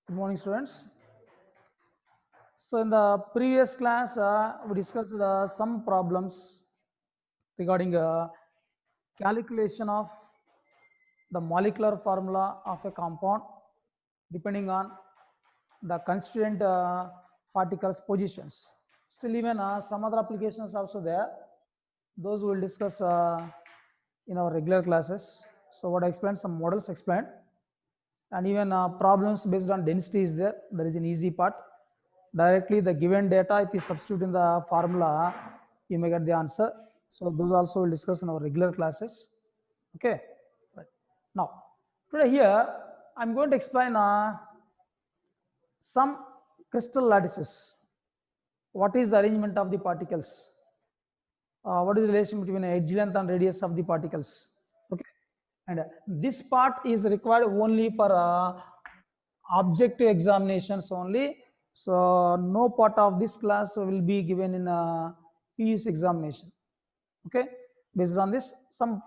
Good morning, students. So, in the previous class, we discussed some problems regarding calculation of the molecular formula of a compound depending on the constituent particles positions. Still, even some other applications also there. Those we will discuss in our regular classes. So, what I explained, some models explained, and even problems based on density is there. There is an easy part. Directly the given data, if you substitute in the formula, you may get the answer. So those also we'll discuss in our regular classes. Okay. Right. Now, today here I'm going to explain some crystal lattices. What is the arrangement of the particles? What is the relation between edge length and radius of the particles? Okay. And this part is required only for objective examinations only. So no part of this class will be given in a PUC examination. Okay. Based on this, some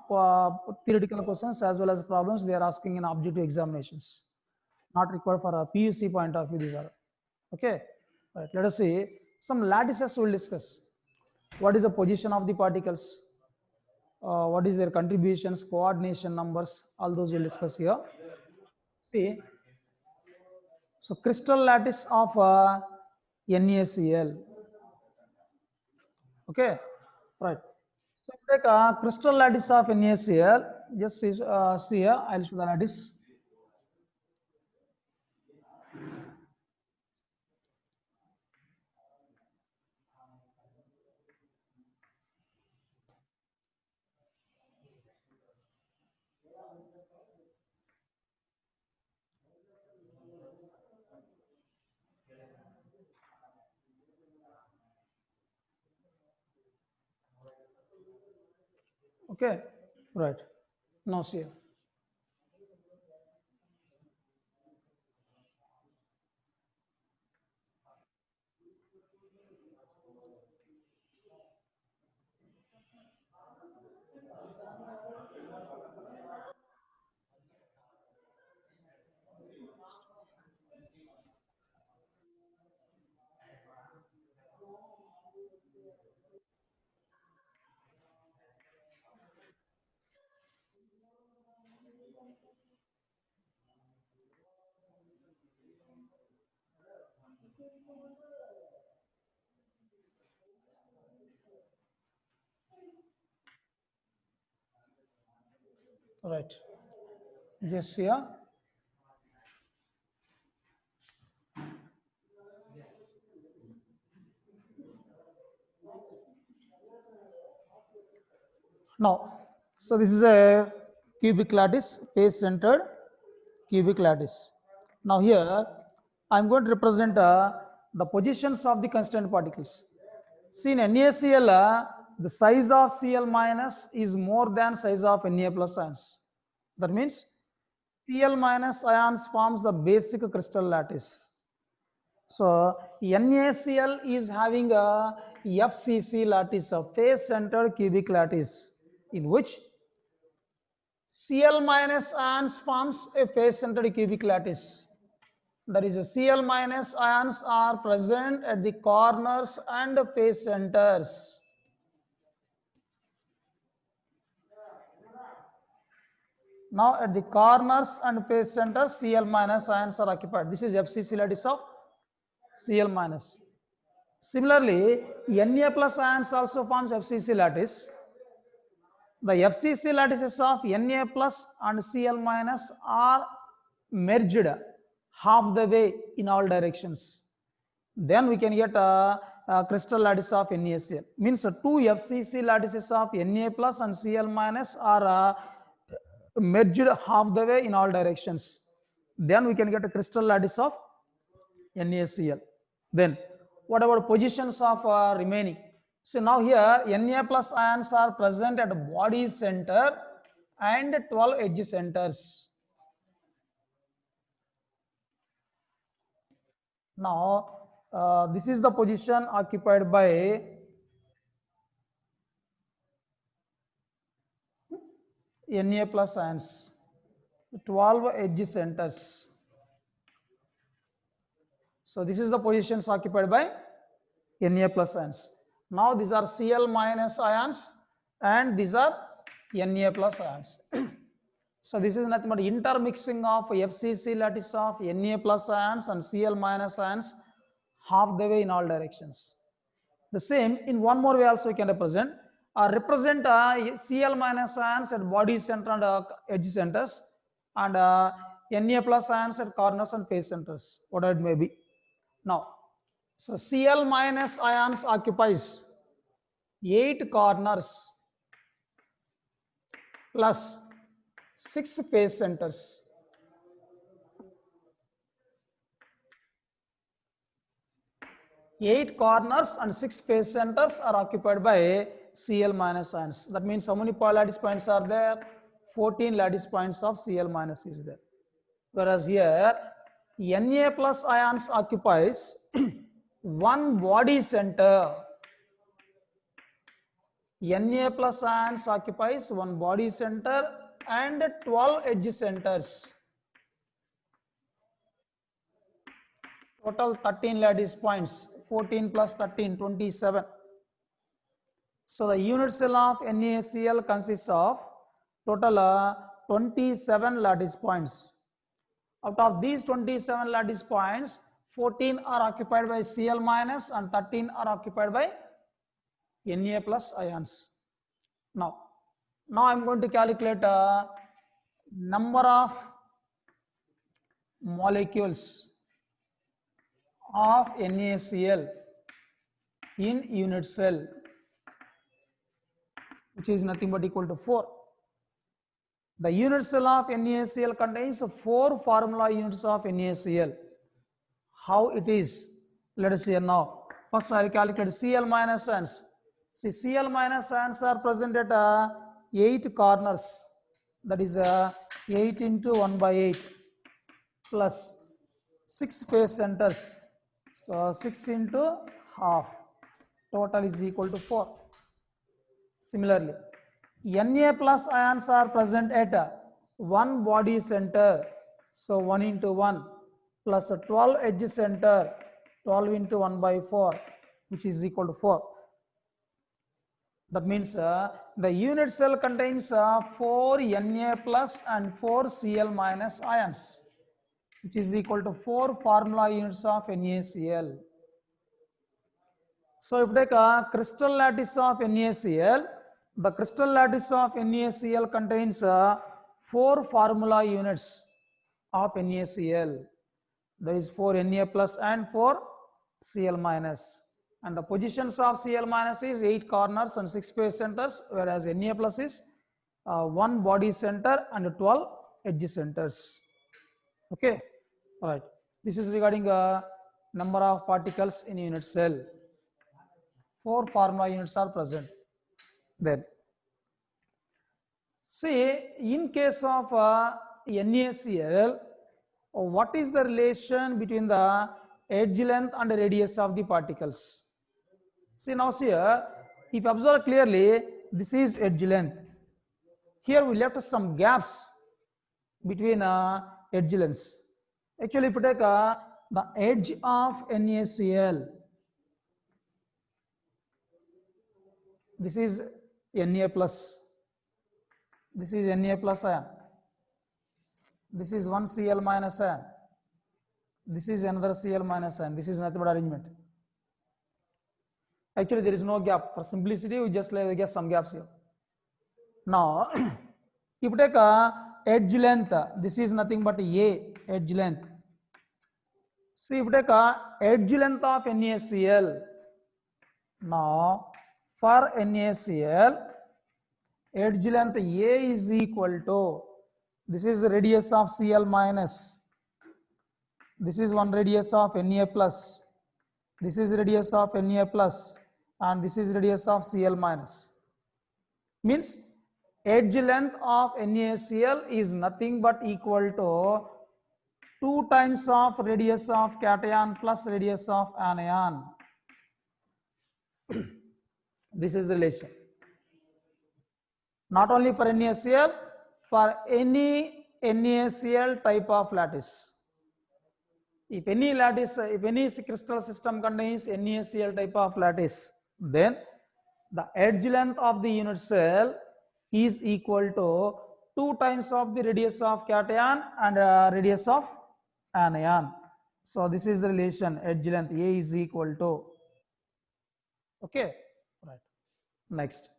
theoretical questions as well as problems they are asking in objective examinations. Not required for a PUC point of view. These are okay. Right. Let us see some lattices we'll discuss. What is the position of the particles? What is their contributions, coordination numbers? All those we'll discuss here. See, so crystal lattice of NaCl. Okay, right. So take a crystal lattice of NaCl. Just see here. I'll show the lattice. Okay, right. Now see here. Right. Just here. Now, so this is a cubic lattice, face-centered cubic lattice. Now here, I'm going to represent the positions of the constituent particles. See in NaCl, the size of Cl minus is more than size of Na plus ions. That means Cl minus ions forms the basic crystal lattice. So NaCl is having a FCC lattice, a face-centered cubic lattice, in which Cl minus ions forms a face-centered cubic lattice. That is, Cl minus ions are present at the corners and face centers. Now at the corners and face centers, Cl minus ions are occupied. This is FCC lattice of Cl minus. Similarly, Na plus ions also forms FCC lattice. The FCC lattices of Na plus and Cl minus are merged half the way in all directions. Then we can get a crystal lattice of NaCl. Means two FCC lattices of Na plus and Cl minus are merged half the way in all directions. Then we can get a crystal lattice of NaCl. Then what about positions of remaining? So now here Na plus ions are present at body center and 12 edge centers. Now this is the position occupied by Na plus ions, 12 edge centers. So this is the positions occupied by Na plus ions. Now these are Cl minus ions and these are Na plus ions. So this is nothing but intermixing of FCC lattice of Na plus ions and Cl minus ions half the way in all directions. The same in one more way also we can represent. Represent Cl minus ions at body center and edge centers, and Na plus ions at corners and face centers, whatever it may be. Now, so Cl minus ions occupies 8 corners plus 6 face centers. Eight corners and 6 face centers are occupied by Cl minus ions. That means how many lattice points are there? 14 lattice points of Cl minus is there. Whereas here Na plus ions occupies one body center. Na plus ions occupies one body center and 12 edge centers. Total 13 lattice points. 14 plus 13, 27. So the unit cell of NaCl consists of total 27 lattice points. Out of these 27 lattice points, 14 are occupied by Cl minus and 13 are occupied by Na plus ions. Now I'm going to calculate number of molecules of NaCl in unit cell, which is nothing but equal to 4. The unit cell of NaCl contains 4 formula units of NaCl. How it is? Let us see now. First I will calculate Cl minus ions. See, Cl minus ions are present at 8 corners. That is 8 into 1 by 8 plus 6 face centers. So 6 into half. Total is equal to 4. Similarly, Na plus ions are present at one body center. So 1 into 1 plus a 12 edge center, 12 into 1 by 4, which is equal to 4. That means the unit cell contains 4 Na plus and 4 Cl minus ions, which is equal to 4 formula units of NaCl. So if you take a crystal lattice of NaCl, the crystal lattice of NaCl contains 4 formula units of NaCl. There is 4 Na plus and 4 Cl minus. And the positions of Cl minus is 8 corners and 6 face centers, whereas Na plus is 1 body center and 12 edge centers. Okay, all right. This is regarding number of particles in unit cell. 4 formula units are present there. See, in case of NaCl, what is the relation between the edge length and the radius of the particles? See, now here, if you observe clearly, this is edge length. Here we left some gaps between edge lengths. Actually, if you take the edge of NaCl, this is Na plus, this is Na plus ion, this is one Cl minus ion, this is another Cl minus ion, this is nothing but arrangement. Actually, there is no gap. For simplicity, we just get some gaps here. Now, if you take edge length, this is nothing but A, edge length. See, if you take edge length of NaCl, now for NaCl, edge length A is equal to, this is the radius of Cl minus, this is one radius of Na plus, this is radius of Na plus, and this is radius of Cl minus. Means edge length of NaCl is nothing but equal to 2 times of radius of cation plus radius of anion. This is the relation. Not only for NaCl, for any NaCl type of lattice. If any lattice, if any crystal system contains NaCl type of lattice, then the edge length of the unit cell is equal to 2 times of the radius of cation and radius of anion. So this is the relation, edge length A is equal to, okay, right. Next.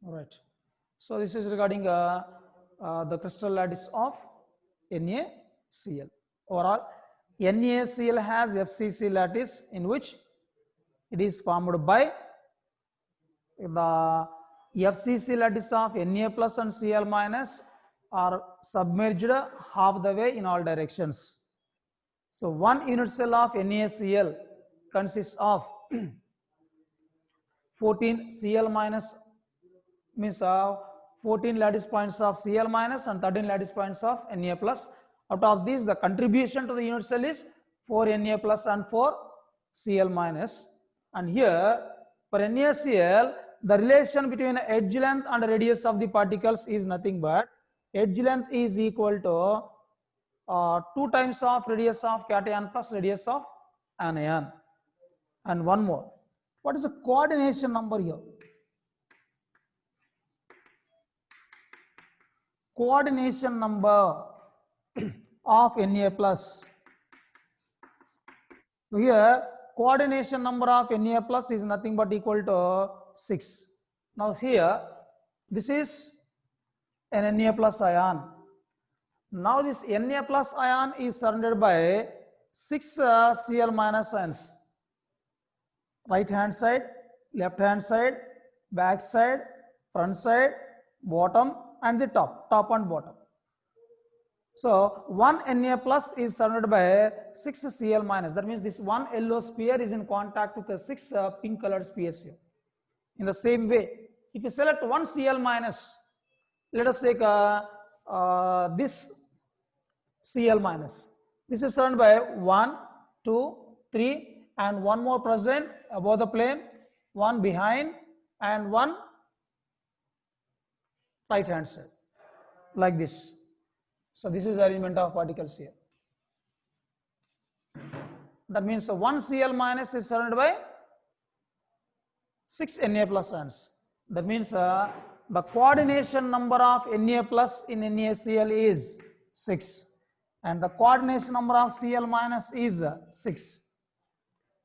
All right. So this is regarding the crystal lattice of NaCl. Overall, NaCl has FCC lattice in which it is formed by the FCC lattice of Na plus and Cl minus are submerged half the way in all directions. So one unit cell of NaCl consists of 14 Cl minus means 14 lattice points of Cl minus and 13 lattice points of Na plus. Out of these, the contribution to the unit cell is 4 Na plus and 4 Cl minus. And here, for NaCl, the relation between edge length and radius of the particles is nothing but edge length is equal to 2 times of radius of cation plus radius of anion. And one more. What is the coordination number here? Coordination number of Na plus. Here, coordination number of Na plus is nothing but equal to 6. Now here, this is an Na plus ion. Now this Na plus ion is surrounded by 6 Cl minus ions. Right hand side, left hand side, back side, front side, bottom and the top and bottom. So one Na plus is surrounded by 6 Cl minus. That means this one yellow sphere is in contact with the 6 pink colored spheres here. In the same way, if you select one Cl minus, let us take this Cl minus. This is surrounded by 1, 2, 3 and one more present above the plane, one behind and one right hand side, like this. So this is arrangement of particles here. That means one Cl minus is surrounded by 6 Na plus ions. That means the coordination number of Na plus in NaCl is 6 and the coordination number of Cl minus is 6.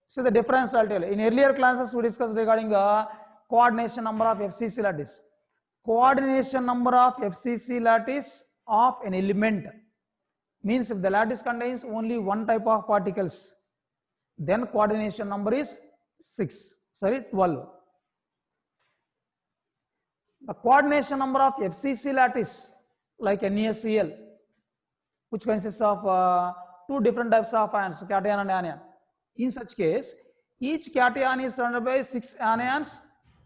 See the difference I'll tell you. In earlier classes we discussed regarding coordination number of FCC lattice. Coordination number of FCC lattice of an element means if the lattice contains only one type of particles, then coordination number is 12. The coordination number of FCC lattice like NaCl, which consists of two different types of ions, cation and anion. In such case, each cation is surrounded by 6 anions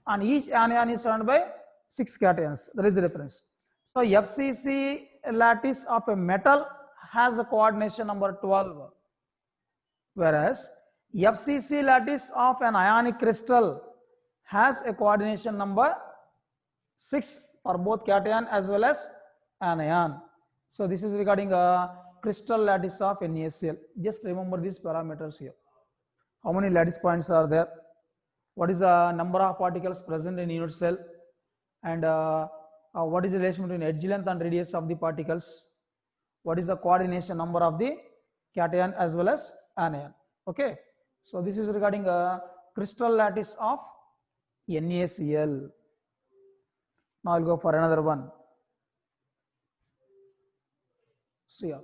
and each anion is surrounded by 6 cations. There is a difference. So FCC lattice of a metal has a coordination number 12, whereas FCC lattice of an ionic crystal has a coordination number 6 for both cation as well as anion. So this is regarding a crystal lattice of NaCl. Just remember these parameters here. How many lattice points are there? What is the number of particles present in unit cell? And what is the relation between edge length and radius of the particles? What is the coordination number of the cation as well as anion? Okay. So this is regarding a crystal lattice of NaCl. Now I'll go for another one. See ya.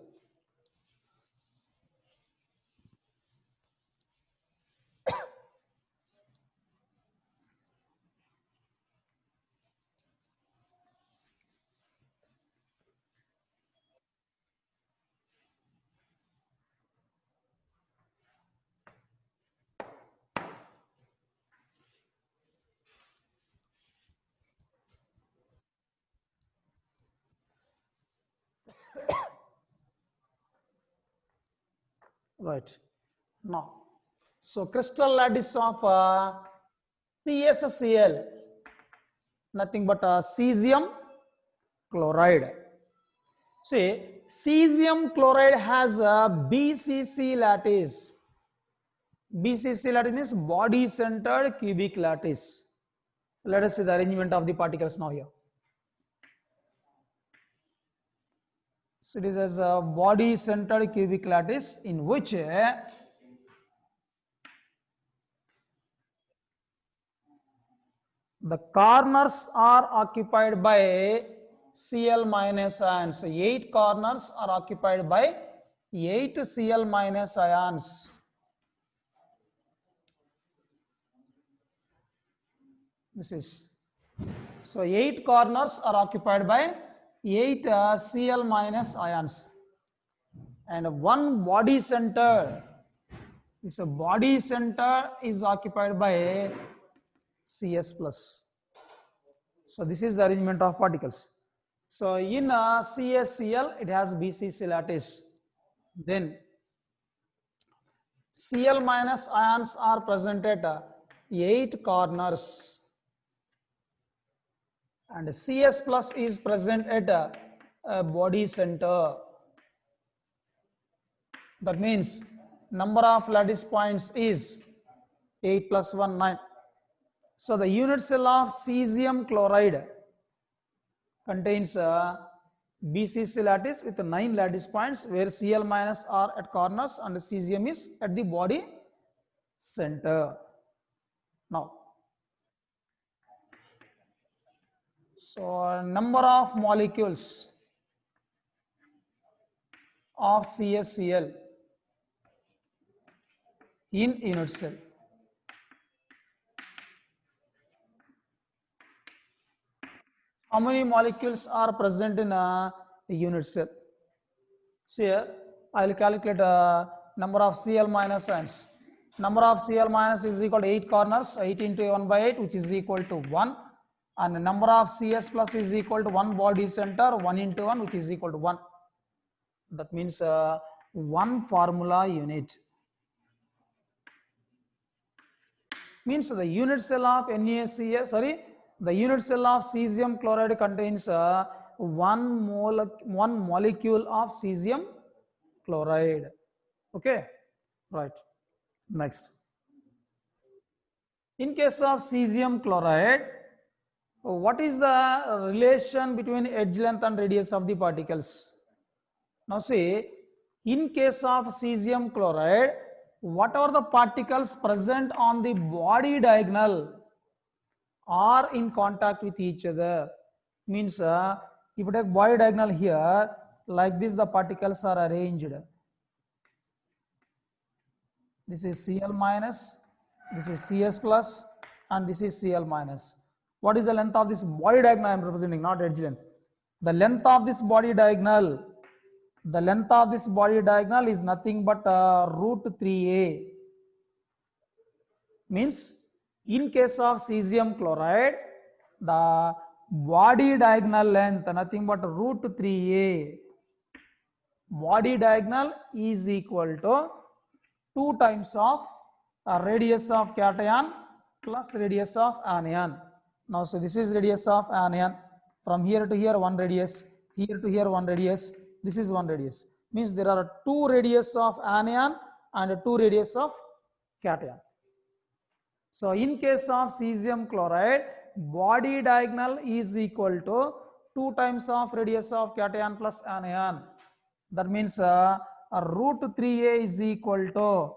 Right. Now, so crystal lattice of CSCl, nothing but cesium chloride. See, cesium chloride has a BCC lattice. BCC lattice means body centered cubic lattice. Let us see the arrangement of the particles now here. So it is as a body centered cubic lattice in which the corners are occupied by Cl minus ions. 8 corners are occupied by 8 Cl minus ions. This is, so 8 corners are occupied by 8 Cl minus ions, and one body center, this body center is occupied by Cs plus. So this is the arrangement of particles. So in CSCl it has BCC lattice. Then Cl minus ions are present at 8 corners, and Cs plus is present at a body center. That means number of lattice points is 8 plus 1, 9. So the unit cell of cesium chloride contains BCC lattice with 9 lattice points, where Cl minus are at corners and cesium is at the body center. Now, so number of molecules of CSCl in unit cell. How many molecules are present in a unit cell? So here I will calculate number of Cl minus ions. Number of Cl minus is equal to 8 corners, 8 into 1 by 8, which is equal to 1. And the number of Cs plus is equal to 1 body center, 1 into 1, which is equal to 1. That means 1 formula unit. Means the unit cell of NaCl, the unit cell of cesium chloride contains one molecule of cesium chloride. Okay, right. Next, in case of cesium chloride, what is the relation between edge length and radius of the particles? Now see, in case of cesium chloride, whatever the particles present on the body diagonal are in contact with each other. Means if you take body diagonal here, like this the particles are arranged. This is Cl minus, this is Cs plus, and this is Cl minus. What is the length of this body diagonal I am representing, not edge length? The length of this body diagonal, is nothing but root 3a. Means in case of cesium chloride, the body diagonal length nothing but root 3a. Body diagonal is equal to 2 times of radius of cation plus radius of anion. Now, so this is radius of anion. From here to here 1 radius, here to here 1 radius, this is 1 radius. Means there are 2 radius of anion and 2 radius of cation. So in case of cesium chloride, body diagonal is equal to 2 times of radius of cation plus anion. That means root 3a is equal to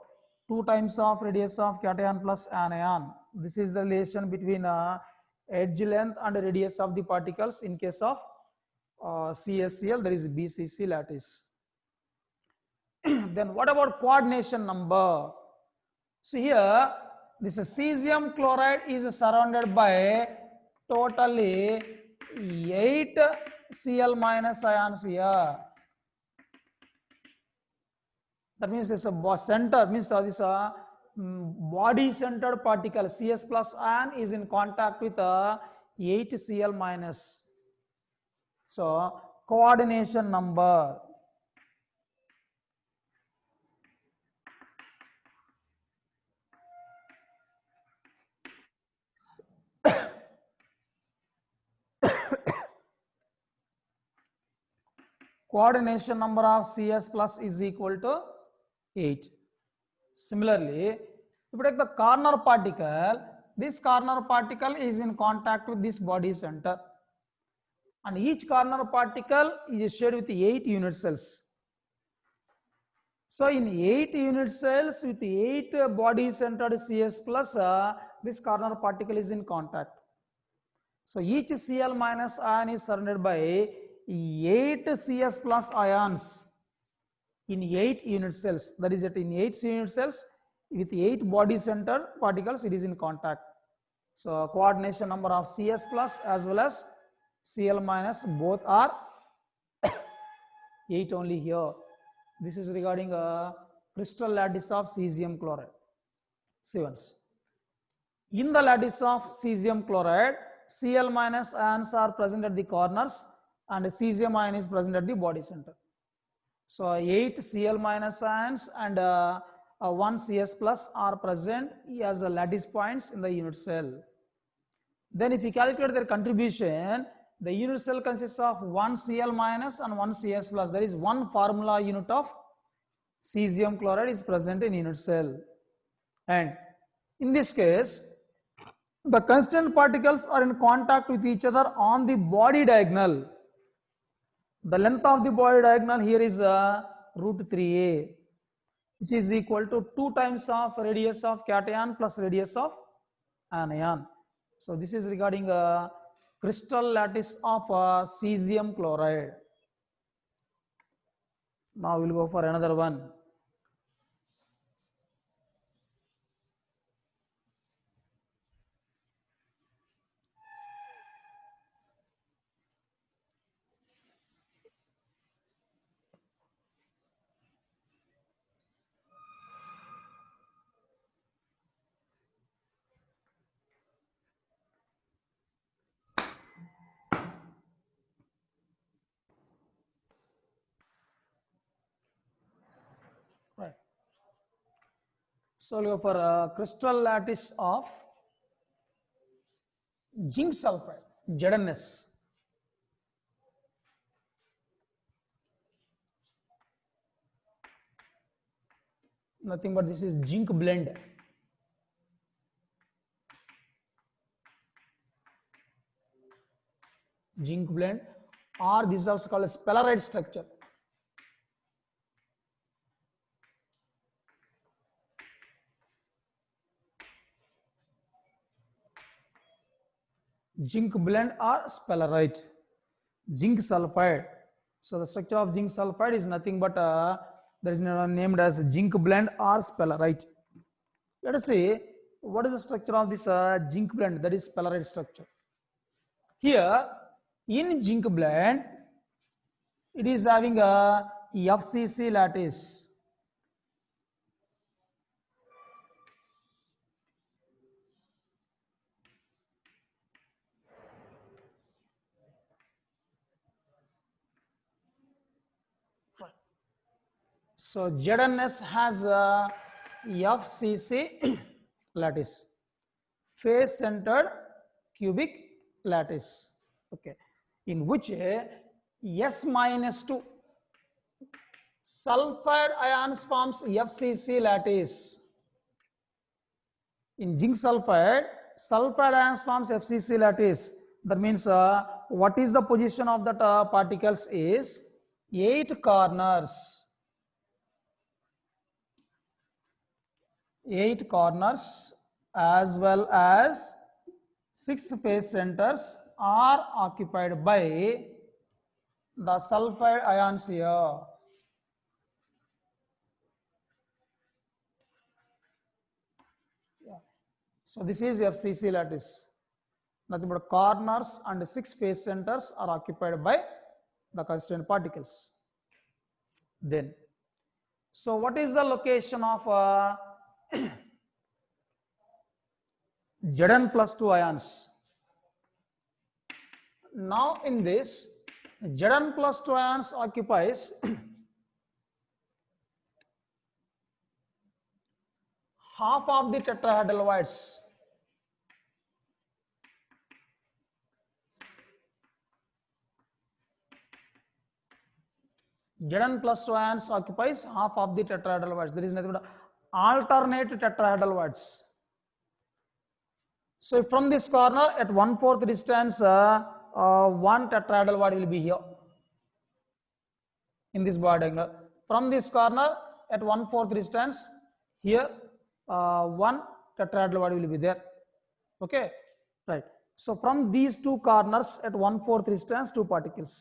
2 times of radius of cation plus anion. This is the relation between edge length and radius of the particles in case of CSCl, that is BCC lattice. Then what about coordination number? So here this cesium chloride is surrounded by totally 8 Cl minus ions here. That means this center, means this body centered particle Cs plus ion is in contact with 8 Cl minus. So coordination number. coordination number of CS plus is equal to 8. Similarly, if you take the corner particle, this corner particle is in contact with this body center, and each corner particle is shared with 8 unit cells. So in 8 unit cells with 8 body centered CS plus, this corner particle is in contact. So each Cl minus ion is surrounded by 8 CS plus ions in 8 unit cells. That is that in 8 unit cells with 8 body centered particles, it is in contact. So coordination number of CS plus as well as Cl minus both are 8 only here. This is regarding a crystal lattice of cesium chloride. C1s. In the lattice of cesium chloride, Cl minus ions are present at the corners and cesium ion is present at the body center. So 8 Cl minus ions and 1 CS plus are present as lattice points in the unit cell. Then if you calculate their contribution, the unit cell consists of 1 Cl minus and 1 CS plus. There is one formula unit of cesium chloride is present in unit cell. And in this case, the constant particles are in contact with each other on the body diagonal. The length of the body diagonal here is root 3a, which is equal to 2 times of radius of cation plus radius of anion. So this is regarding crystal lattice of cesium chloride. Now we'll go for another one. Right. So we'll go for crystal lattice of zinc sulfide, ZnS. Nothing but this is zinc blend. Zinc blend, or this is also called a sphalerite structure. Zinc blend or sphalerite, zinc sulfide. So the structure of zinc sulfide is nothing but there is named as zinc blend or sphalerite. Let us see what is the structure of this zinc blend, that is sphalerite structure. Here in zinc blend, it is having a FCC lattice. So ZnS has a FCC lattice, face centered cubic lattice, okay, in which S minus 2 sulfide ions forms FCC lattice. In zinc sulfide, sulfide ions forms FCC lattice. That means what is the position of that particles is 8 corners. 8 corners as well as 6 face centers are occupied by the sulfide ions here. Yeah. So this is FCC lattice. Nothing but corners and 6 face centers are occupied by the constituent particles. Then, so what is the location of Zn plus 2 ions? Now in this, Zn plus 2 ions occupies half of the tetrahedral voids. Zn plus 2 ions occupies half of the tetrahedral voids. There is nothing but alternate tetrahedral voids. So from this corner at 1/4 distance, one tetrahedral void will be here in this bar diagonal. From this corner at 1/4 distance, here one tetrahedral void will be there. Okay, right. So from these two corners at 1/4 distance, two particles.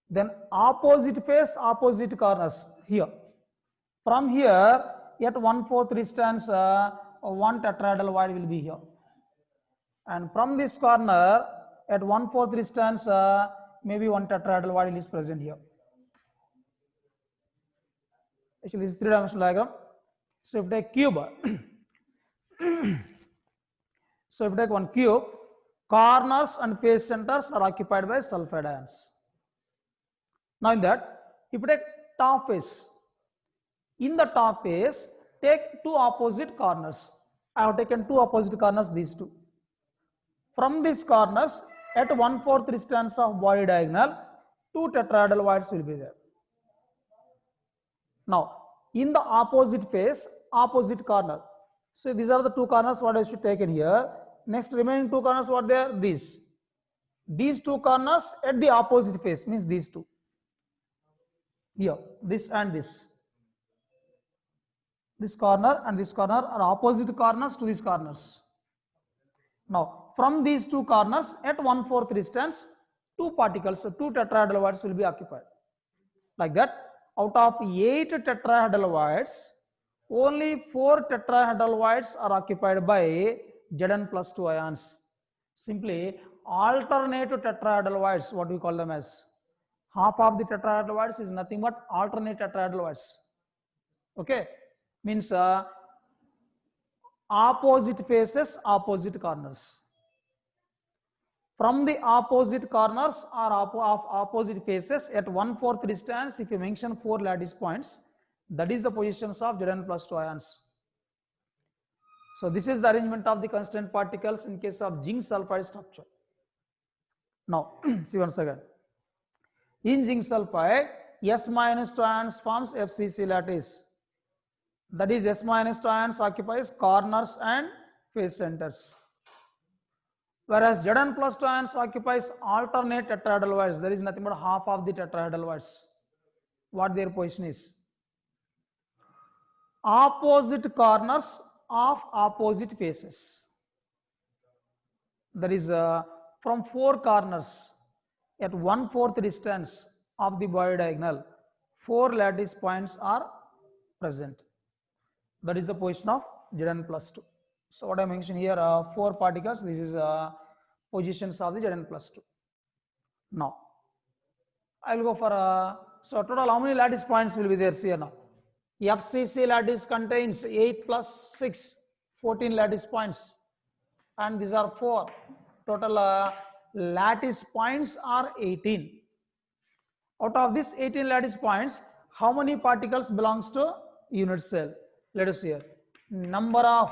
Then opposite face, opposite corners here. From here at 1/4 distance, one tetrahedral void will be here. And from this corner at 1/4 distance, maybe one tetrahedral void is present here. Actually, this is three-dimensional diagram. So if you take cube, so if you take one cube, corners and face centers are occupied by sulfide ions. Now in that, if you take top face, in the top face, take two opposite corners. I have taken two opposite corners, these two. From these corners, at 1/4 distance of body diagonal, two tetrahedral voids will be there. Now, in the opposite face, opposite corner. So these are the two corners what I should take in here. Next remaining two corners, what they are? These. These two corners at the opposite face means these two. Here, this and this. This corner and this corner are opposite corners to these corners. Now, from these two corners at 1/4 distance, two particles, so two tetrahedral voids will be occupied. Like that, out of 8 tetrahedral voids, only 4 tetrahedral voids are occupied by Zn plus 2 ions. Simply alternate tetrahedral voids, what we call them as. Half of the tetrahedral voids is nothing but alternate tetrahedral voids. Okay, means opposite faces, opposite corners. From the opposite corners or opposite faces at 1/4 distance, if you mention 4 lattice points, that is the positions of Zn plus 2 ions. So this is the arrangement of the constituent particles in case of zinc sulfide structure. Now, see once again. In zinc sulfide, S minus 2 ions forms FCC lattice. That is, S minus 2 ions occupies corners and face centers. Whereas Zn plus 2 ions occupies alternate tetrahedral voids. There is nothing but half of the tetrahedral voids. What their position is? Opposite corners of opposite faces. That is, from 4 corners at 1/4 distance of the body diagonal, 4 lattice points are present. That is the position of Zn plus 2. So what I mentioned here, 4 particles, this is positions of the Zn plus 2. Now, I will go for, so total how many lattice points will be there here now? FCC lattice contains 8 plus 6, 14 lattice points. And these are 4. Total lattice points are 18. Out of these 18 lattice points, how many particles belongs to unit cell? Let us see here. Number of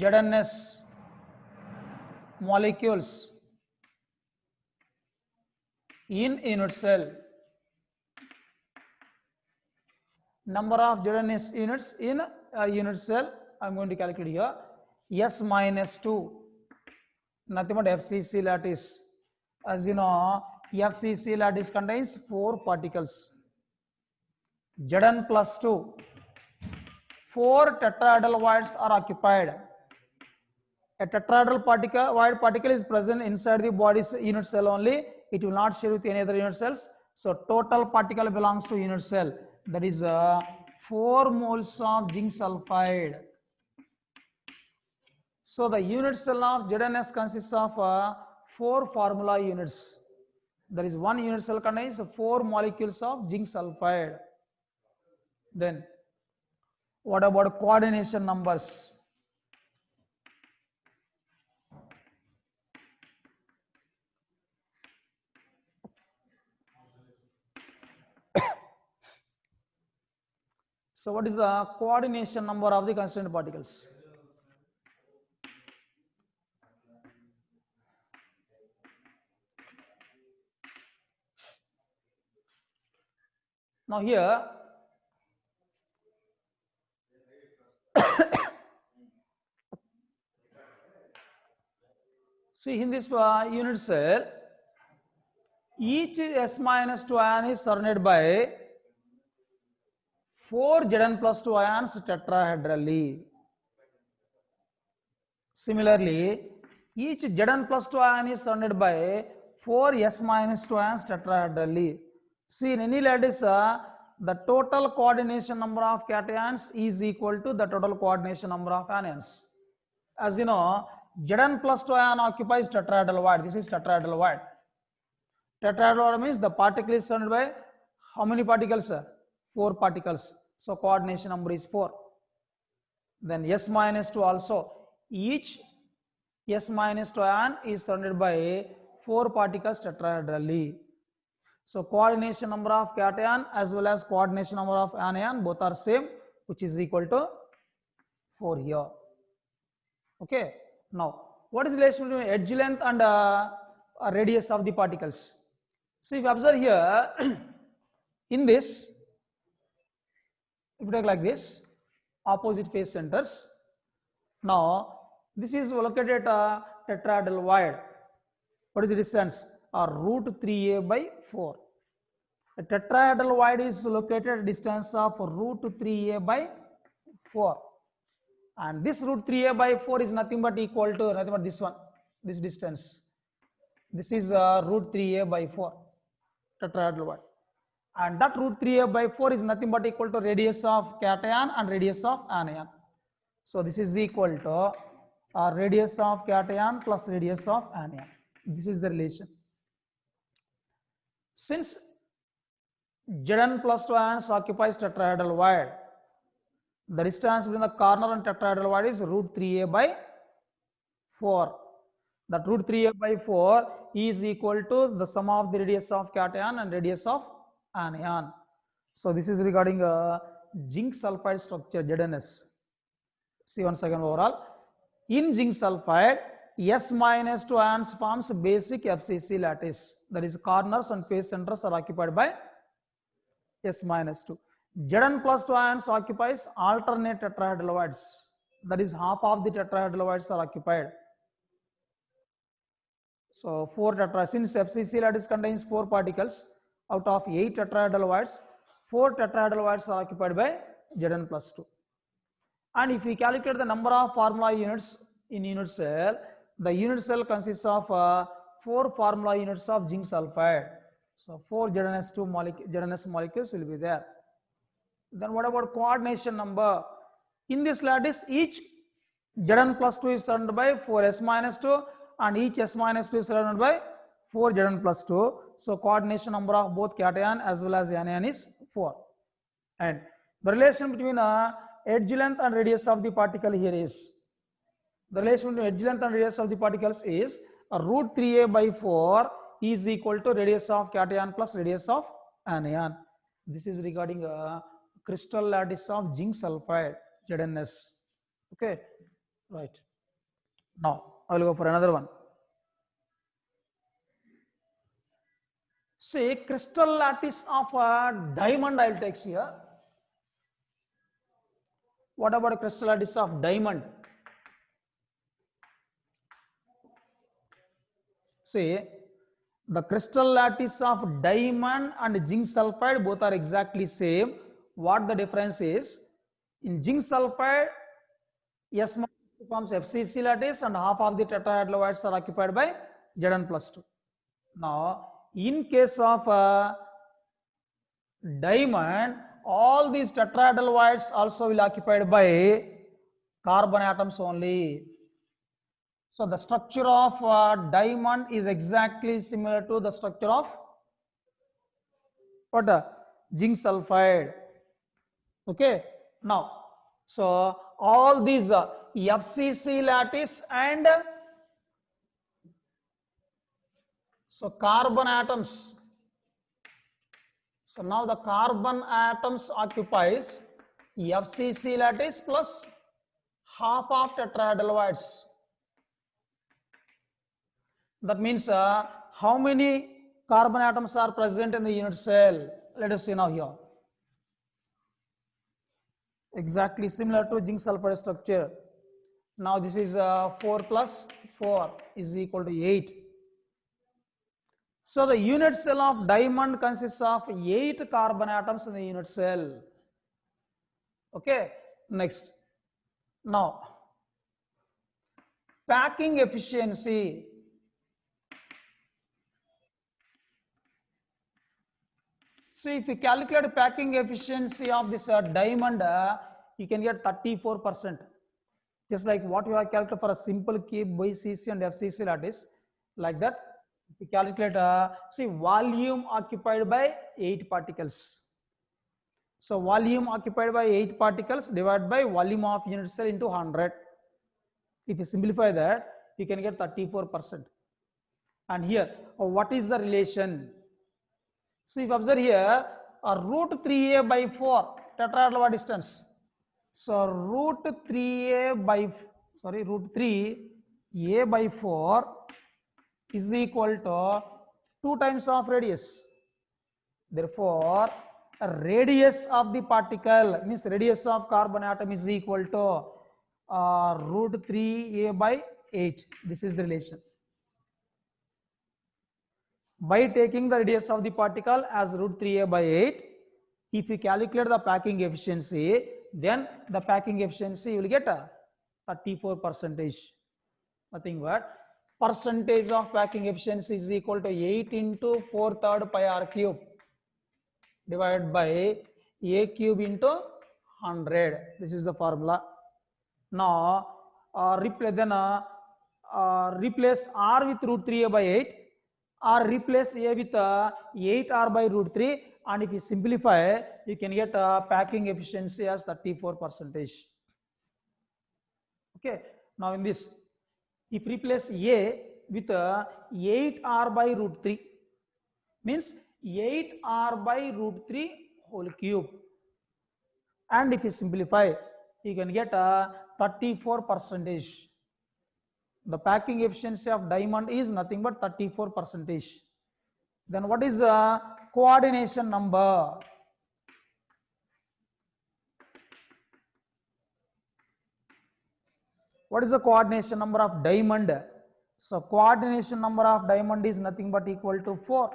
ZNS molecules in unit cell. Number of ZNS units in a unit cell, I am going to calculate here. S minus 2, nothing but FCC lattice. As you know, FCC lattice contains 4 particles. Zn plus 2, 4 tetrahedral voids are occupied. A tetrahedral void particle is present inside the body's unit cell only. It will not share with any other unit cells. So total particle belongs to unit cell. That is 4 moles of zinc sulfide. So the unit cell of ZNS consists of 4 formula units. There is one unit cell contains 4 molecules of zinc sulfide. Then what about coordination numbers? So what is the coordination number of the constituent particles? Now here, see in this unit cell, each S minus 2 ion is surrounded by 4 Zn plus 2 ions tetrahedrally. Similarly, each Zn plus 2 ion is surrounded by 4 S minus 2 ions tetrahedrally. See, in any lattice, the total coordination number of cations is equal to the total coordination number of anions. As you know, Zn plus 2 ion occupies tetrahedral void. This is tetrahedral void. Tetrahedral void means the particle is surrounded by how many particles? 4 particles. So coordination number is 4. Then S minus 2 also. Each S minus 2 ion is surrounded by 4 particles tetrahedrally. So coordination number of cation as well as coordination number of anion both are same, which is equal to 4 here. Okay. Now, what is the relation between edge length and radius of the particles? So if you observe here, in this, if you take like this, opposite phase centers. Now, this is located at tetrahedral void. What is the distance? Root 3a by 4. The tetrahedral void is located at a distance of root 3a by 4. And this root 3a by 4 is nothing but equal to nothing but this one, this distance. This is root 3a by 4, tetrahedral void. And that root 3a by 4 is nothing but equal to radius of cation and radius of anion. So this is equal to radius of cation plus radius of anion. This is the relation. Since Zn plus 2 ions occupies tetrahedral void, the distance between the corner and tetrahedral void is root 3a by 4. That root 3a by 4 is equal to the sum of the radius of cation and radius of anion. So this is regarding zinc sulfide structure ZnS. See once again overall. In zinc sulfide, S minus 2 ions forms basic FCC lattice. That is, corners and phase centers are occupied by S minus 2. Zn plus 2 ions occupies alternate tetrahedral voids. That is, half of the tetrahedral voids are occupied. So 4 tetra, since FCC lattice contains 4 particles, out of 8 tetrahedral voids, 4 tetrahedral voids are occupied by Zn plus 2. And if we calculate the number of formula units in unit cell, the unit cell consists of 4 formula units of zinc sulfide. So 4 ZnS molecules will be there. Then what about coordination number? In this lattice, each Zn plus 2 is surrounded by 4 S minus 2 and each S minus 2 is surrounded by 4 Zn plus 2. So coordination number of both cation as well as anion is 4. And the relation between edge length and radius of the particle here is, the relation between edge length and radius of the particles is root 3a by 4 is equal to radius of cation plus radius of anion. This is regarding crystal lattice of zinc sulfide ZnS. Okay, right. Now I will go for another one. See, crystal lattice of a diamond I will take here. What about crystal lattice of diamond? See, the crystal lattice of diamond and zinc sulfide both are exactly same. What the difference is? In zinc sulfide, S forms FCC lattice and half of the tetrahedral voids are occupied by Zn plus 2. Now, in case of diamond, all these tetrahedral voids also will occupied by carbon atoms only. So the structure of diamond is exactly similar to the structure of what? Zinc sulfide. Okay. Now, so all these FCC lattice and so carbon atoms. So now the carbon atoms occupies FCC lattice plus half of tetrahedral voids. That means how many carbon atoms are present in the unit cell? Let us see now here. exactly similar to zinc sulfide structure. Now this is 4 plus 4 is equal to 8. So the unit cell of diamond consists of 8 carbon atoms in the unit cell. Okay, next. Now, packing efficiency. So if you calculate packing efficiency of this diamond, you can get 34%. Just like what you have calculated for a simple cube by CC and FCC lattice, like that. If you calculate, see volume occupied by 8 particles. So volume occupied by 8 particles divided by volume of unit cell into 100. If you simplify that, you can get 34%. And here, what is the relation? So if you observe here, root 3a by 4 tetrahedral distance. So root 3a by, root 3a by 4 is equal to 2 times of radius. Therefore, radius of the particle means radius of carbon atom is equal to root 3a by 8. This is the relation. By taking the radius of the particle as root 3a by 8, if you calculate the packing efficiency, then the packing efficiency you will get a 34%. Nothing but percentage of packing efficiency is equal to 8 into 4/3 pi r cube divided by a cube into 100. This is the formula. Now replace r with root 3a by 8 or replace a with 8r by root 3, and if you simplify, you can get packing efficiency as 34%. Okay, now in this, if replace a with 8r by root 3, means 8r by root 3 whole cube, and if you simplify, you can get 34%. The packing efficiency of diamond is nothing but 34%. Then what is the coordination number? What is the coordination number of diamond? So coordination number of diamond is nothing but equal to 4.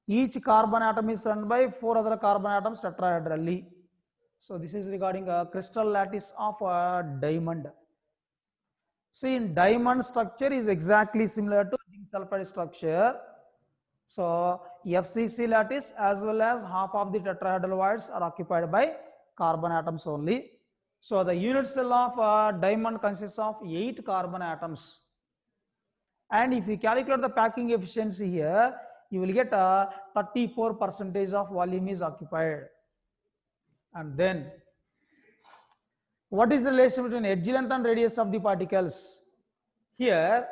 Each carbon atom is surrounded by 4 other carbon atoms tetrahedrally. So this is regarding a crystal lattice of a diamond. See, in diamond structure is exactly similar to zinc sulfide structure. So FCC lattice as well as half of the tetrahedral voids are occupied by carbon atoms only. So the unit cell of diamond consists of 8 carbon atoms. And if you calculate the packing efficiency here, you will get 34% of volume is occupied. And then, what is the relation between edge length and radius of the particles? Here,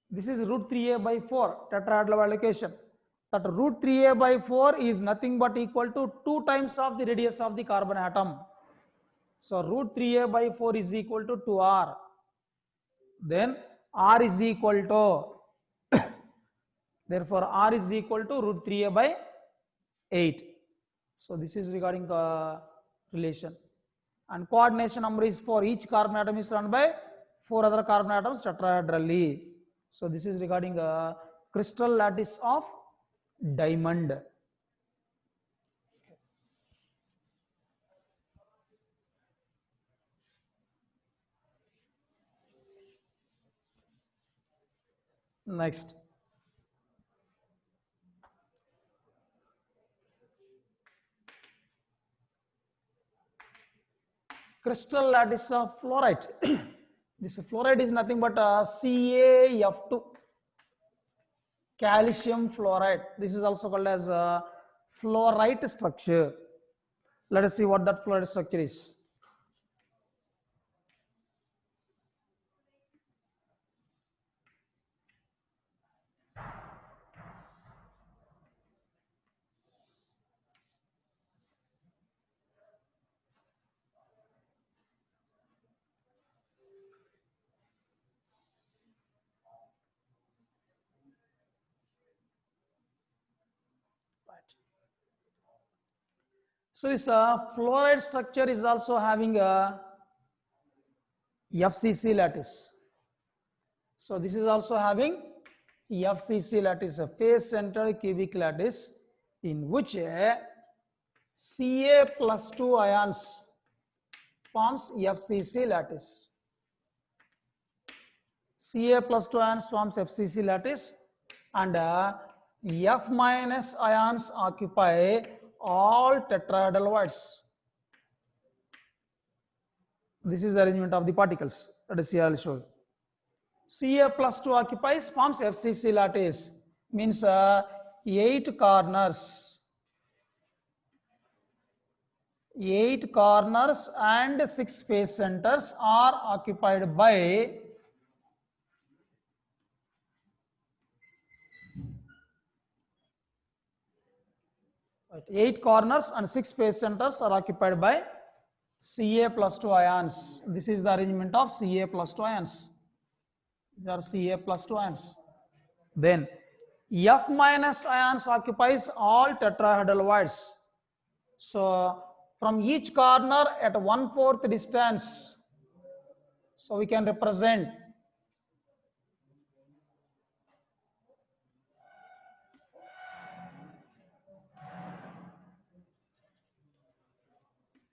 this is root 3a by 4 tetrahedral allocation. That root 3a by 4 is nothing but equal to 2 times of the radius of the carbon atom. So root 3a by 4 is equal to 2r. Then r is equal to therefore r is equal to root 3a by 8. So this is regarding relation. And coordination number is for each carbon atom is surrounded by 4 other carbon atoms tetrahedrally. So this is regarding crystal lattice of diamond. Next. Crystal lattice of fluorite. This fluoride is nothing but CaF2, calcium fluoride. This is also called as fluorite structure. Let us see what that fluoride structure is. So this fluoride structure is also having a FCC lattice. So this is also having FCC lattice, a face-centered cubic lattice, in which a Ca+2 ions forms FCC lattice. Ca+2 ions forms FCC lattice, and F minus ions occupy all tetrahedral voids. This is the arrangement of the particles. Let us see, I will show you. Ca+2 occupies, forms FCC lattice, means 8 corners. 8 corners and 6 face centers are occupied by eight corners and 6 face centers are occupied by Ca+2 ions. This is the arrangement of Ca+2 ions. These are Ca+2 ions. Then F minus ions occupies all tetrahedral voids. So from each corner at 1/4 distance, so we can represent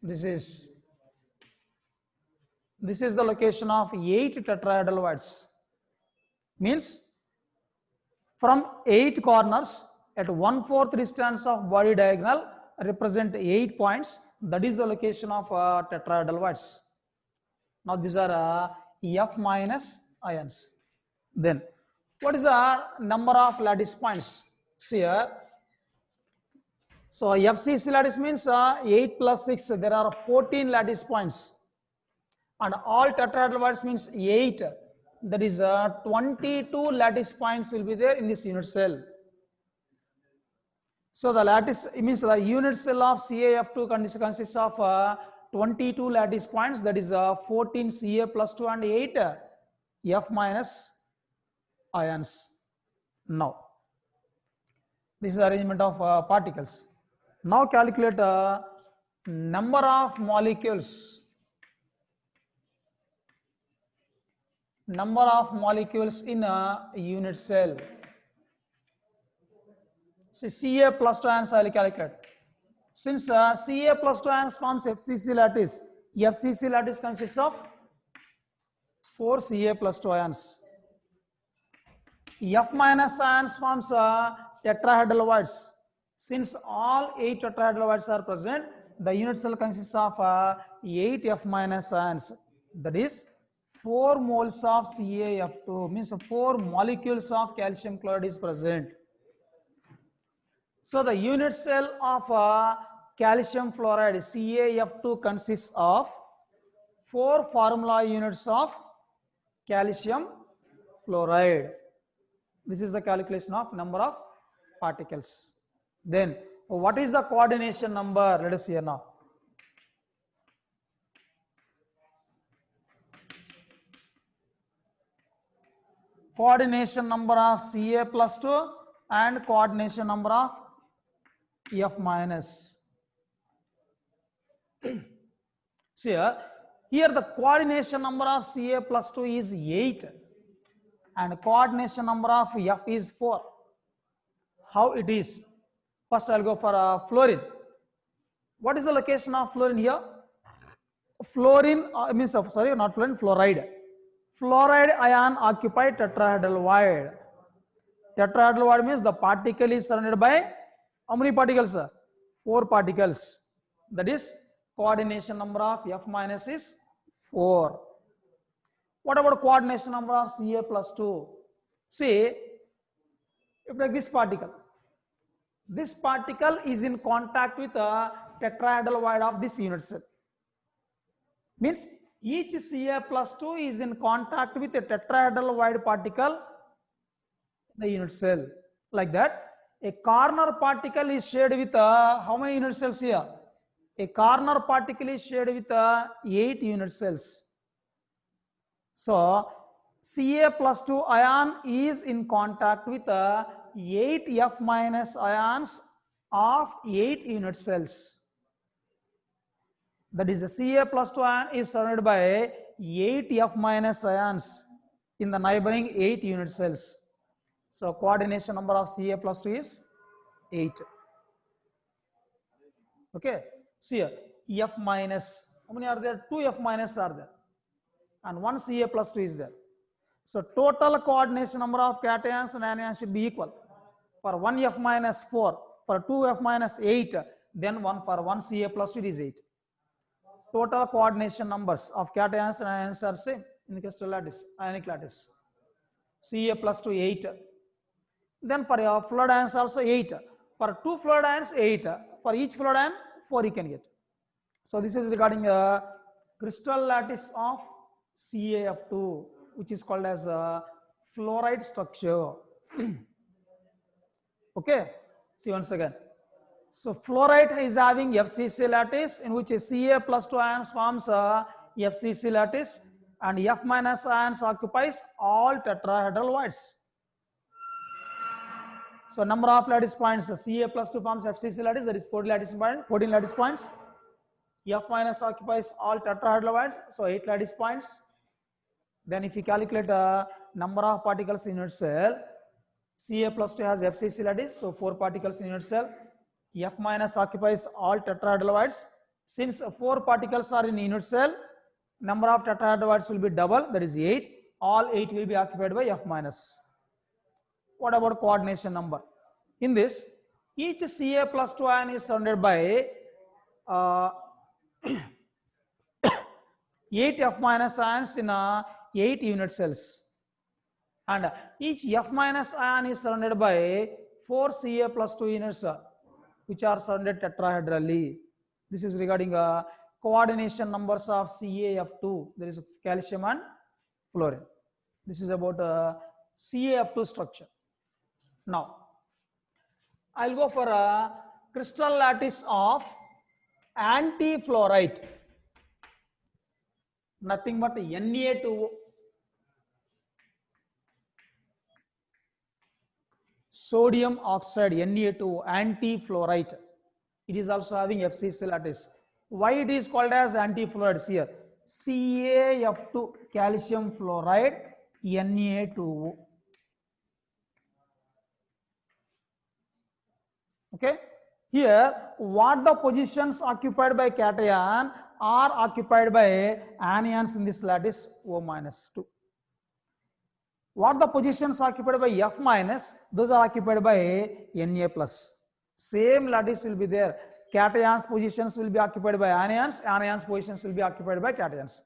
this is the location of 8 tetrahedral voids. Means from 8 corners at 1/4 distance of body diagonal represent 8 points. That is the location of tetrahedral voids. Now these are F minus ions. Then what is the number of lattice points? See here. So FCC lattice means 8 plus 6. There are 14 lattice points. And all tetrahedral voids means 8. That is 22 lattice points will be there in this unit cell. So the lattice means the unit cell of CaF2 consists of 22 lattice points. That is 14 Ca+2 and 8 F minus ions. Now this is the arrangement of particles. Now calculate number of molecules. Number of molecules in a unit cell. So Ca+2 ions I will calculate. Since Ca+2 ions forms FCC lattice, FCC lattice consists of 4 Ca+2 ions. F minus ions forms tetrahedral voids. Since all 8 tetrahedral voids are present, the unit cell consists of 8 F minus ions. That is 4 moles of CaF2, means 4 molecules of calcium chloride is present. So the unit cell of calcium fluoride CaF2 consists of 4 formula units of calcium fluoride. This is the calculation of number of particles. Then what is the coordination number? Let us see here now. Coordination number of Ca+2 and coordination number of F minus. See here the coordination number of Ca+2 is 8 and coordination number of F is 4. How it is? First I will go for fluorine. What is the location of fluorine here? Fluorine means sorry, not fluorine, fluoride. Fluoride ion occupy tetrahedral void. Tetrahedral void means the particle is surrounded by how many particles? 4 particles. That is coordination number of F minus is 4. What about coordination number of Ca+2? See, if you take this particle is in contact with a tetrahedral void of this unit cell. Means each Ca+2 is in contact with a tetrahedral void particle in the unit cell. Like that, a corner particle is shared with how many unit cells here? A corner particle is shared with 8 unit cells. So Ca+2 ion is in contact with 8 F minus ions of 8 unit cells. That is, Ca plus 2 ion is surrounded by 8 F minus ions in the neighboring 8 unit cells. So coordination number of Ca plus 2 is 8. Okay. See here, F minus, how many are there? 2 F minus are there, and 1 Ca plus 2 is there. So total coordination number of cations and anions should be equal. For 1 F minus 4, for 2 F minus 8, then for 1 Ca plus 2 it is 8. Total coordination numbers of cations and anions are same in the crystal lattice, ionic lattice. Ca plus 2 8. Then for your fluid ions also 8. For 2 fluid ions 8. For each fluid ion 4 you can get. So this is regarding crystal lattice of CaF2, which is called as a fluoride structure. Okay, see once again. So fluoride is having FCC lattice in which Ca plus 2 ions forms a FCC lattice, and F minus ions occupies all tetrahedral voids. So number of lattice points, Ca plus 2 forms FCC lattice, that is 14 lattice points. F minus occupies all tetrahedral voids, so 8 lattice points. Then if you calculate number of particles in unit cell, Ca plus 2 has FCC lattice, so 4 particles in unit cell. F minus occupies all tetrahedral voids. Since 4 particles are in unit cell, number of tetrahedral voids will be double, that is 8. All 8 will be occupied by F minus. What about coordination number? In this, each Ca plus 2 ion is surrounded by 8 F minus ions in 8 unit cells, and each F minus ion is surrounded by 4 Ca plus 2 units which are surrounded tetrahedrally. This is regarding coordination numbers of CaF2. There is calcium and fluorine. This is about CaF2 structure. Now, I'll go for a crystal lattice of anti-fluorite. Nothing but Na2O. Sodium oxide, Na2O, anti-fluorite. It is also having FCC lattice. Why it is called as anti-fluoride here? CaF2, calcium fluoride, Na2O. Okay. Here, what the positions occupied by cation are occupied by anions in this lattice O minus 2. What the positions occupied by F minus, those are occupied by Na plus. Same lattice will be there. Cations positions will be occupied by anions, anions positions will be occupied by cations.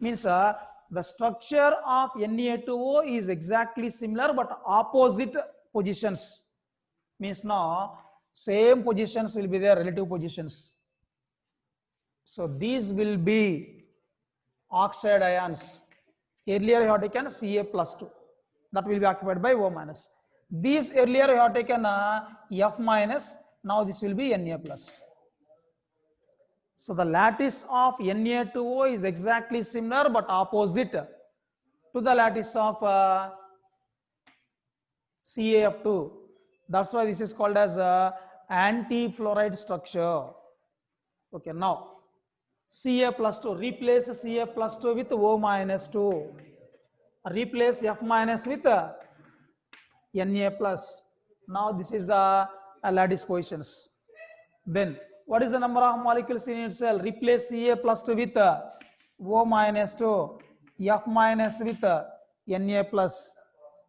Means the structure of Na2O is exactly similar but opposite positions. Means now same positions will be there, relative positions. So these will be oxide ions. Earlier you have taken Ca plus 2, that will be occupied by O minus. These earlier you have taken F minus, now this will be Na plus. So the lattice of Na2O is exactly similar but opposite to the lattice of CaF2. That's why this is called as anti-fluoride structure. Okay, now Ca plus 2, replace Ca plus 2 with O minus 2. Replace F minus with Na plus. Now this is the lattice positions. Then what is the number of molecules in its cell? Replace Ca plus 2 with O minus 2, F minus with Na plus.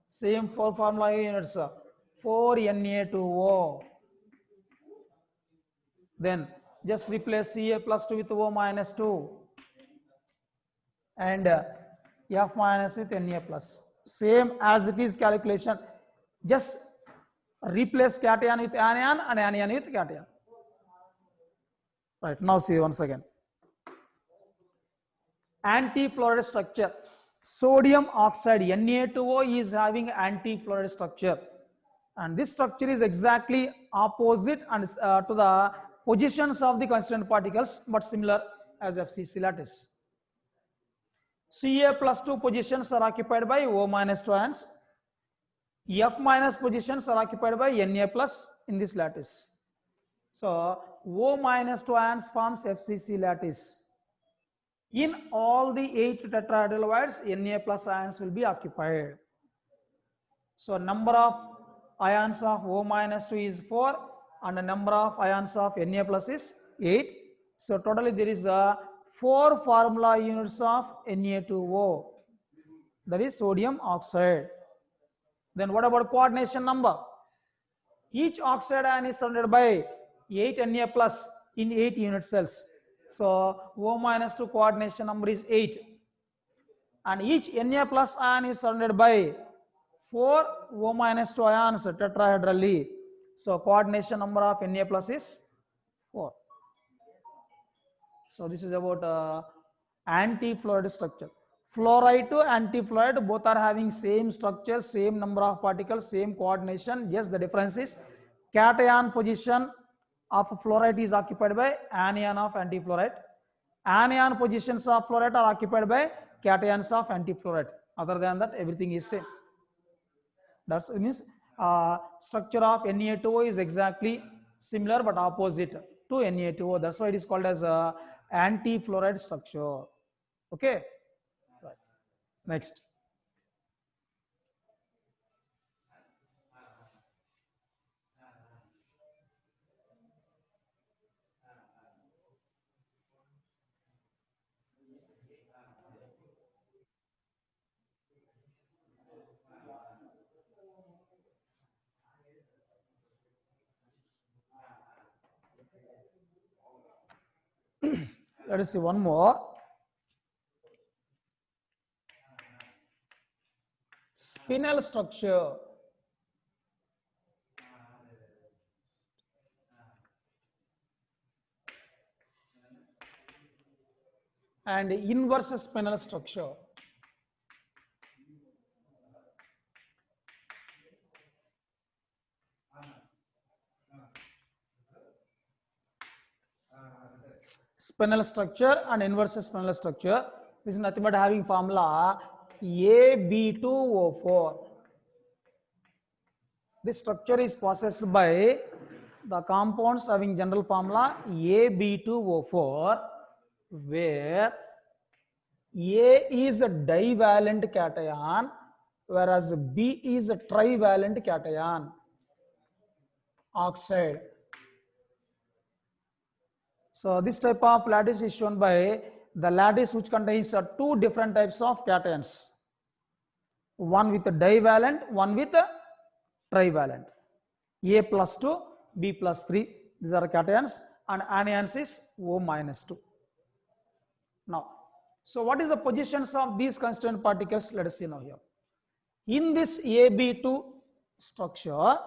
Same 4 formula units, 4 Na2O. Then just replace Ca plus 2 with O minus 2 and F minus with Na plus. Same as it is calculation. Just replace cation with anion and anion with cation. Right, now see once again. Anti-fluoride structure. Sodium oxide Na2O is having anti-fluoride structure, and this structure is exactly opposite and to the positions of the constituent particles but similar as FCC lattice. Ca plus 2 positions are occupied by O minus 2 ions. F minus positions are occupied by Na plus in this lattice. So O minus 2 ions forms FCC lattice. In all the 8 tetrahedral voids, Na plus ions will be occupied. So number of ions of O minus 2 is 4 and the number of ions of Na plus is 8. So totally there is a 4 formula units of Na2O, that is sodium oxide. Then what about coordination number? Each oxide ion is surrounded by 8 Na plus in 8 unit cells. So O minus 2 coordination number is 8. And each Na plus ion is surrounded by 4 O minus 2 ions tetrahedrally. So coordination number of Na plus is 4. So this is about anti-fluoride structure. Fluoride to anti-fluoride both are having same structure, same number of particles, same coordination. Yes, the difference is cation position of fluoride is occupied by anion of anti-fluoride. Anion positions of fluoride are occupied by cations of anti-fluoride. Other than that, everything is same. That means structure of Na2O is exactly similar but opposite to Na2O. That's why it is called as anti-fluoride structure. Okay. Right. Next. Let us see one more. Spinel structure. And inverse spinel structure. Spinel structure and inverse spinel structure. This is nothing but having formula AB2O4. This structure is possessed by the compounds having general formula AB2O4, where A is a divalent cation, whereas B is a trivalent cation, oxide. So this type of lattice is shown by the lattice which contains two different types of cations. One with a divalent, one with a trivalent. A plus 2, B plus 3. These are cations, and anions is O minus 2. Now, so what is the positions of these constituent particles? Let us see now here. In this AB2 structure,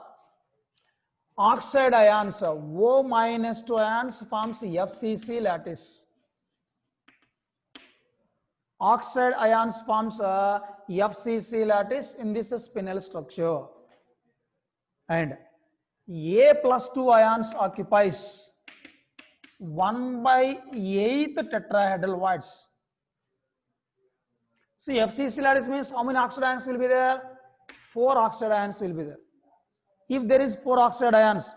oxide ions, O minus 2 ions forms FCC lattice. Oxide ions forms FCC lattice in this spinel structure. And A plus 2 ions occupies 1/8 tetrahedral voids. See, FCC lattice means how many oxide ions will be there? 4 oxide ions will be there. If there is 4 oxide ions,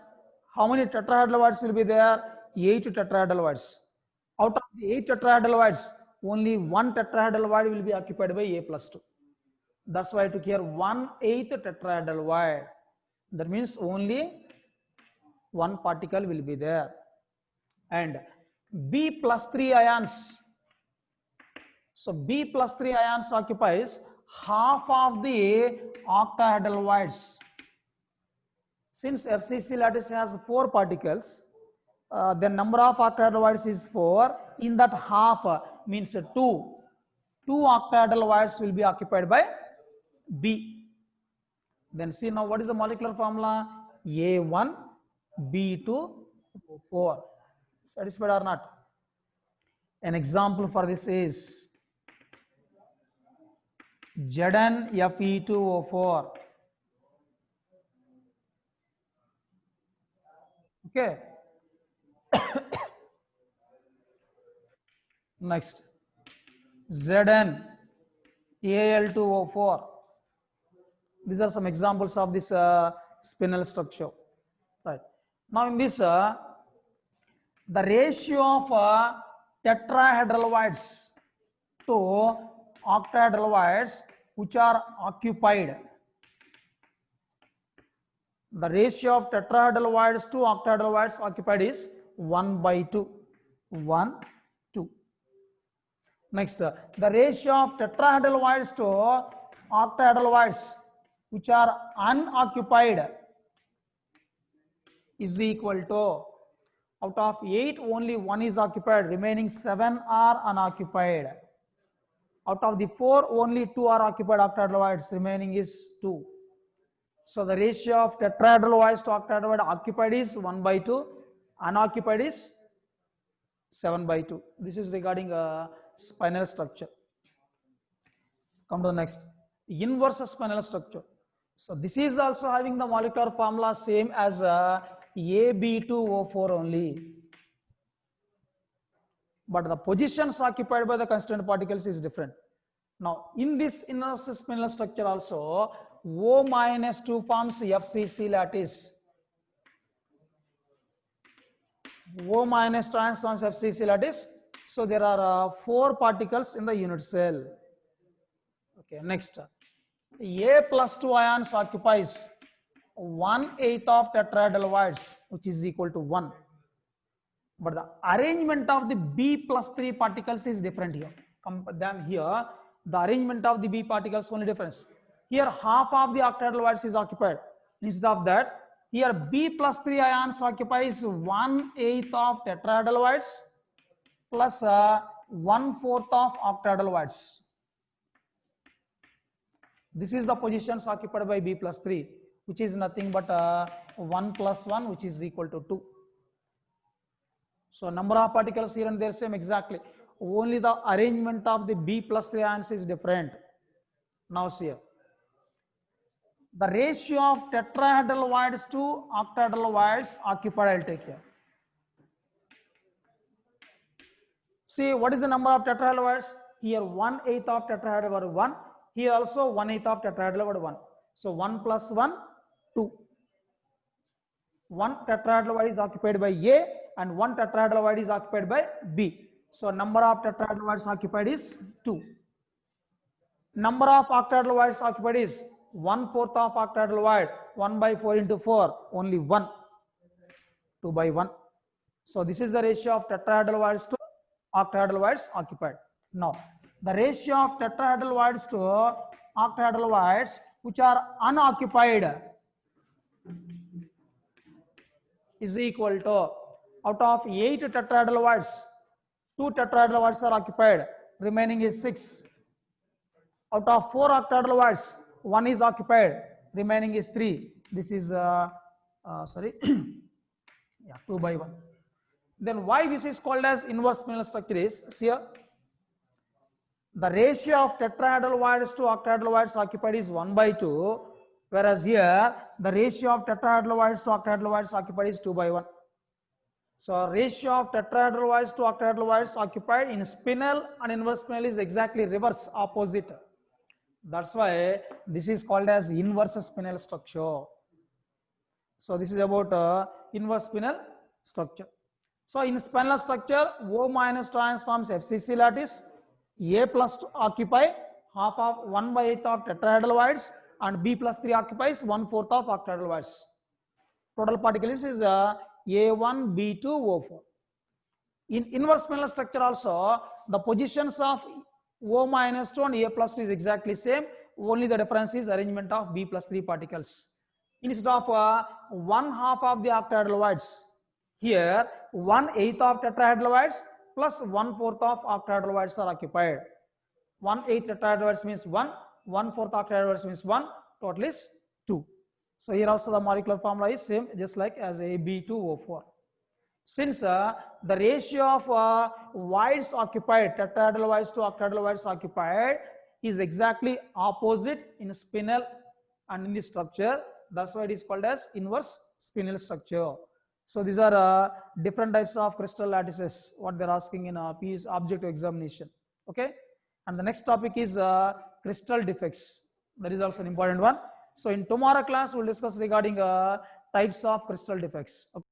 how many tetrahedral voids will be there? 8 tetrahedral voids. Out of the 8 tetrahedral voids, only 1 tetrahedral void will be occupied by A plus 2. That's why I took here 1/8 tetrahedral void. That means only 1 particle will be there. And B plus 3 ions. So B plus 3 ions occupies half of the octahedral voids. Since FCC lattice has 4 particles, the number of octahedral voids is 4. In that half means 2. 2 octahedral voids will be occupied by B. Then see now what is the molecular formula? A1, B2, O4. Satisfied or not? An example for this is ZnFe2O4. Okay. Next, ZnAl2O4. These are some examples of this spinel structure. Right. Now in this the ratio of tetrahedral to octahedral which are occupied. The ratio of tetrahedral to octahedral occupied is 1/2. 1, 2. Next, the ratio of tetrahedral to octahedral which are unoccupied is equal to, out of 8 only 1 is occupied, remaining 7 are unoccupied. Out of the 4 only 2 are occupied octahedral remaining is 2. So the ratio of tetrahedral to octahedral occupied is 1/2, unoccupied is 7/2. This is regarding spinal structure. Come to the next, inverse spinal structure. So this is also having the molecular formula same as Ab2O4 only, but the positions occupied by the constituent particles is different. Now in this inverse spinal structure also, O-2 forms FCC lattice. O- transforms FCC lattice. So there are 4 particles in the unit cell. Okay, next, A+2 ions occupies 1/8 of tetrahedral which is equal to 1. But the arrangement of the B+3 particles is different here. Than here, the arrangement of the B particles only difference. Here half of the octahedral is occupied. Instead of that, here B+3 ions occupies 1/8 of tetrahedral plus 1/4 of octahedral. This is the positions occupied by B+3, which is nothing but 1 plus 1, which is equal to 2. So number of particles here and there same exactly. Only the arrangement of the B+3 ions is different. Now see here, the ratio of tetrahedral to octahedral occupied, I'll take here. See, what is the number of tetrahedral? Here 1/8 of tetrahedral 1. Here also 1/8 of tetrahedral 1. So 1 plus 1, 2. 1 tetrahedral is occupied by A and 1 tetrahedral is occupied by B. So number of tetrahedral occupied is 2. Number of octahedral occupied is 1/4 of octahedral. 1/4 into 4, only 1. 2/1. So this is the ratio of tetrahedral to octahedral occupied. Now the ratio of tetrahedral to octahedral which are unoccupied is equal to, out of 8 tetrahedral 2 tetrahedral are occupied, remaining is 6. Out of 4 octahedral 1 is occupied, remaining is 3. This is 2/1. Then why this is called as inverse spinal structure is, here the ratio of tetrahedral to octahedral occupied is 1/2, whereas here the ratio of tetrahedral to octahedral occupied is 2/1. So ratio of tetrahedral to octahedral occupied in spinal and inverse spinal is exactly reverse, opposite. That's why this is called as inverse spinal structure. So this is about inverse spinal structure. So in spinal structure, O- transforms FCC lattice, A+2 occupy half of 1/8 of tetrahedral and B+3 occupies 1/4 of octahedral. Total particles is A1, B2, O4. In inverse spinal structure also, the positions of O- and A+2 is exactly same. Only the difference is arrangement of B+3 particles. Instead of 1/2 of the octahedral, here 1/8 of tetrahedral plus 1/4 of octahedral are occupied. 1/8 tetrahedral means 1, 1/4 octahedral means 1, total is 2. So here also the molecular formula is same, just like as Ab2O4. Since the ratio of voids occupied, tetrahedral to octahedral occupied, is exactly opposite in spinal and in the structure, that's why it is called as inverse spinal structure. So these are different types of crystal lattices, what they're asking in a PE's objective examination. Okay, and the next topic is crystal defects. That is also an important one. So in tomorrow class, we'll discuss regarding types of crystal defects. Okay.